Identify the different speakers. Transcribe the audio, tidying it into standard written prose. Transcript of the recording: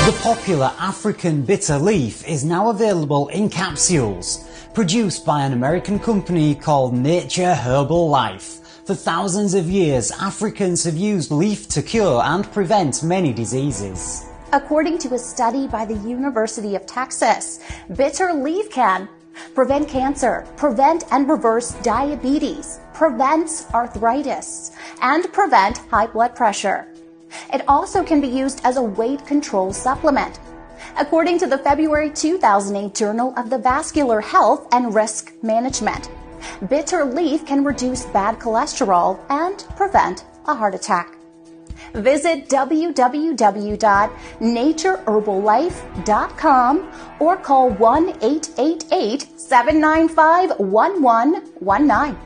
Speaker 1: The popular African bitter leaf is now available in capsules, produced by an American company called Nature Herbal Life. For thousands of years, Africans have used leaf to cure and prevent many diseases.
Speaker 2: According to a study by the University of Texas, bitter leaf can prevent cancer, prevent and reverse diabetes, prevents arthritis, and prevent high blood pressure. It also can be used as a weight control supplement. According to the February 2008 Journal of the Vascular Health and Risk Management, bitter leaf can reduce bad cholesterol and prevent a heart attack. Visit www.natureherbalife.com or call 1-888-795-1119.